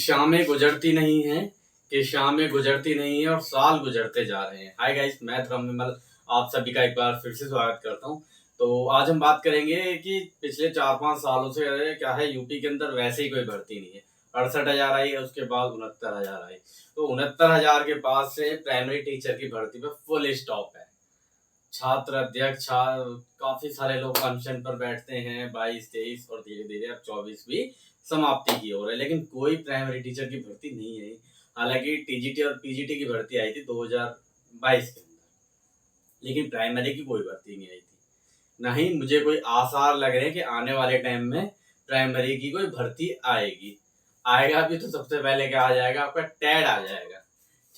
शामें गुजरती नहीं हैं कि शामें गुजरती नहीं है और साल गुजरते जा रहे हैं। हाय गाइस, मैं धर्म विमल आप सभी का एक बार फिर से स्वागत करता हूँ। तो आज हम बात करेंगे कि पिछले 4-5 सालों से क्या है, यूपी के अंदर वैसे ही कोई भर्ती नहीं है। 68,000 आई है, उसके बाद 69,000 आई। तो 69,000 के बाद से प्राइमरी टीचर की भर्ती पे फुल स्टॉप है। छात्र अध्यक्ष काफी सारे लोग अनशन पर बैठते हैं, 22-23 और धीरे धीरे अब 24 भी समाप्ति की ओर है, लेकिन कोई प्राइमरी टीचर की भर्ती नहीं आई। हालांकि टीजीटी और पीजीटी की भर्ती आई थी 2022 के अंदर, लेकिन प्राइमरी की कोई भर्ती नहीं आई थी। ना ही मुझे कोई आसार लग रहे हैं कि आने वाले टाइम में प्राइमरी की कोई भर्ती आएगी। आएगा भी तो सबसे पहले क्या आ जाएगा, आपका टैड आ जाएगा।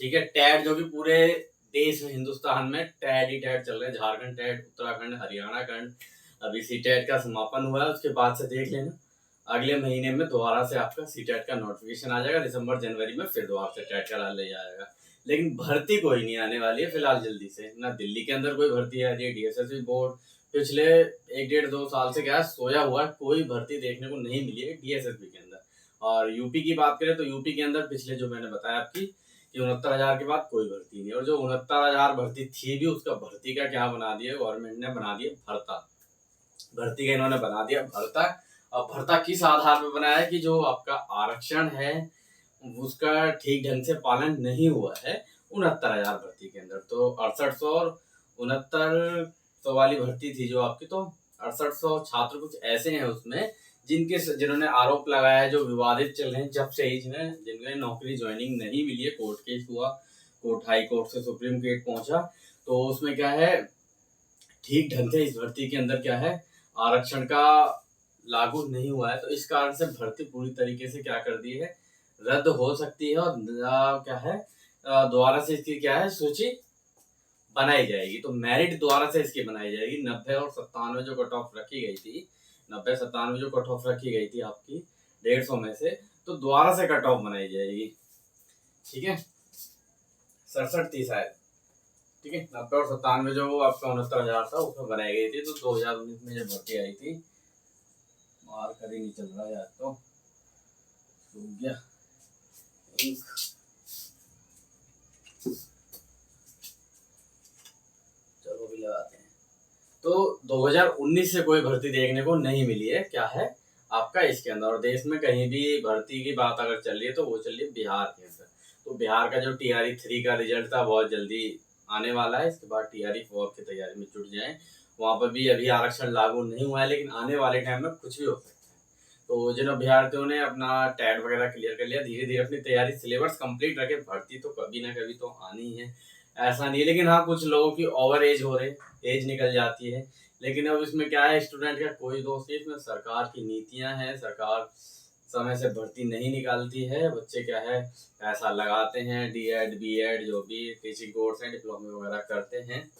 ठीक है, टैड जो कि पूरे देश में, हिंदुस्तान में टैड ही टैड चल रहे हैं। झारखंड टैड, उत्तराखंड, हरियाणा खंड, अभी सी टैड का समापन हुआ है, उसके बाद से देख लेना अगले महीने में दोबारा से आपका सी टैट का नोटिफिकेशन आ जाएगा। दिसंबर जनवरी में फिर दोबारा से टैट करा ले जाएगा, लेकिन भर्ती कोई नहीं आने वाली है फिलहाल जल्दी से। ना दिल्ली के अंदर कोई भर्ती आ रही है। डीएसएसबी बोर्ड पिछले 1-1.5 साल से क्या है, सोया हुआ है, कोई भर्ती देखने को नहीं मिली है डीएसएसबी के अंदर। और यूपी की बात करें तो यूपी के अंदर पिछले जो मैंने बताया आपकी कि 69,000 के बाद कोई भर्ती नहीं। और जो 69,000 भर्ती थी भी, उसका भर्ती का क्या बना दिया गवर्नमेंट ने, बना दिया भर्ता। भर्ती का इन्होंने बना दिया भर्ता। अब भर्ता किस आधार पर बनाया है कि जो आपका आरक्षण है उसका ठीक ढंग से पालन नहीं हुआ है 69,000 भर्ती के अंदर। तो 6800 और 6900 वाली भर्ती थी जो आपकी, तो 6800 छात्र कुछ ऐसे हैं उसमें जिन्होंने आरोप लगाया है, जो विवादित चल रहे हैं जब से ही, जिन्हें नौकरी ज्वाइनिंग नहीं मिली है। कोर्ट केस हुआ, कोर्ट हाई कोर्ट से सुप्रीम कोर्ट पहुंचा, तो उसमें क्या है, ठीक ढंग से इस भर्ती के अंदर क्या है, आरक्षण का लागू नहीं हुआ है। तो इस कारण से भर्ती पूरी तरीके से क्या कर दी है, रद्द हो सकती है। और क्या है, दोबारा से इसकी क्या है, सूची बनाई जाएगी। तो मेरिट द्वारा से इसकी बनाई जाएगी। 90 और 97 जो कट ऑफ रखी गई थी, 90-97 जो कट ऑफ रखी गई थी आपकी 150 में से, तो दोबारा से कट ऑफ बनाई जाएगी। ठीक है, 67 थी शायद। ठीक है, 90 और 97 जो आपका 69,000 था उसमें बनाई गई थी। तो 2019 में जब भर्ती आई थी, मार्कर ही नहीं चल रहा यार, तो हो गया इंक। चलो भी लगाते हैं। तो 2019 से कोई भर्ती देखने को नहीं मिली है, क्या है आपका इसके अंदर। और देश में कहीं भी भर्ती की बात अगर चल रही है तो वो चल रही है बिहार के अंदर। तो बिहार का जो TRE 3 का रिजल्ट था बहुत जल्दी आने वाला है। इसके बाद TRE 4 की तैयारी में जुट जाएं। वहाँ पर भी अभी आरक्षण लागू नहीं हुआ है, लेकिन आने वाले टाइम में कुछ भी हो सकता है। तो जिन अभ्यर्थियों ने अपना टैट वगैरह क्लियर कर लिया, धीरे धीरे अपनी तैयारी, सिलेबस कंप्लीट रखे, भर्ती तो कभी ना कभी तो आनी ही है, ऐसा नहीं है। लेकिन हाँ, कुछ लोगों की ओवर एज हो रहे, एज निकल जाती है। लेकिन अब इसमें क्या है, स्टूडेंट का कोई दोष नहीं, इसमें सरकार की नीतियां हैं। सरकार समय से भर्ती नहीं निकालती है। बच्चे क्या है, पैसा लगाते हैं, DED BED जो भी टीचिंग कोर्स हैं, डिप्लोमे वगैरह करते हैं,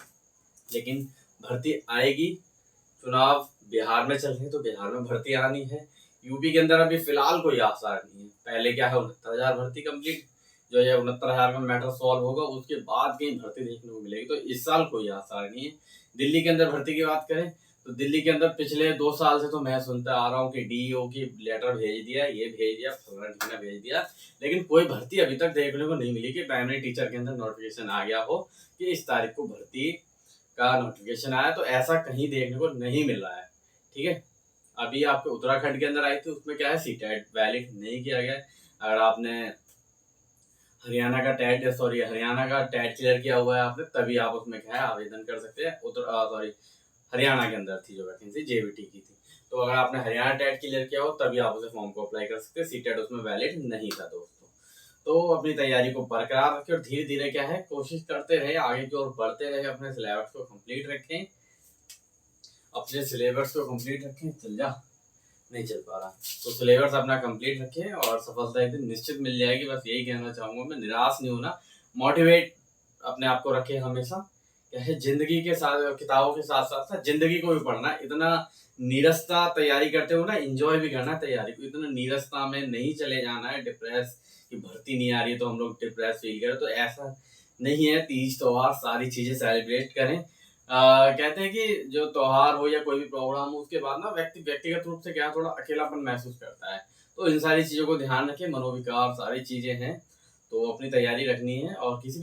लेकिन भर्ती आएगी। चुनाव बिहार में चल रहे हैं तो बिहार में भर्ती आनी है। यूपी के अंदर अभी फिलहाल कोई आसार नहीं है। पहले क्या है, 69,000 भर्ती कंप्लीट, जो है 69,000 में मैटर सॉल्व होगा, उसके बाद कहीं भर्ती देखने को मिलेगी। तो इस साल कोई आसार नहीं है। दिल्ली के अंदर भर्ती की बात करें तो दिल्ली के अंदर पिछले 2 साल से तो मैं सुनता आ रहा हूँ कि DEO की लेटर भेज दिया, ये भेज दिया, फलाना भेज दिया, लेकिन कोई भर्ती अभी तक देखने को नहीं मिली कि प्राइमरी टीचर के अंदर नोटिफिकेशन आ गया हो कि इस तारीख को भर्ती का नोटिफिकेशन आया। तो ऐसा कहीं देखने को नहीं मिल रहा है। ठीक है, अभी आपके उत्तराखंड के अंदर आई थी, उसमें क्या है, सीटेट वैलिड नहीं किया गया। अगर आपने हरियाणा का टैट क्लियर किया हुआ है आपने, तभी आप उसमें क्या है आवेदन कर सकते हैं। हरियाणा के अंदर थी जो वैकेंसी, JBT की थी। तो अगर आपने हरियाणा टैट क्लियर किया हो तभी आप उसे फॉर्म को अप्लाई कर सकते हैं। सीटेट उसमें वैलिड नहीं था दोस्तों। तो अपनी तैयारी को बरकरार रखें और धीरे धीरे क्या है, कोशिश करते रहे, आगे की ओर बढ़ते रहे, अपने सिलेबस को कंप्लीट रखें, चल जा, नहीं चल पा रहा तो सिलेबस अपना कंप्लीट रखें और सफलता एक दिन निश्चित मिल जाएगी। बस यही कहना चाहूंगा मैं, निराश नहीं होना, मोटिवेट अपने आप को रखें हमेशा। क्या है, जिंदगी के साथ, किताबों के साथ साथ साथ जिंदगी को भी पढ़ना। इतना नीरसता तैयारी करते हो ना, एंजॉय भी करना तैयारी को। इतना नीरसता में नहीं चले जाना है, डिप्रेस की भर्ती नहीं आ रही है तो हम लोग डिप्रेस फील करें, तो ऐसा नहीं है। तीज त्योहार सारी चीजें सेलिब्रेट करें। कहते हैं कि जो त्योहार हो या कोई भी प्रोग्राम हो, उसके बाद ना व्यक्तिगत रूप से क्या थोड़ा अकेलापन महसूस करता है। तो तो इन सारी चीज़ों को ध्यान रखें, मनोविकार सारी चीज़ें हैं, तो अपनी तैयारी रखनी है और किसी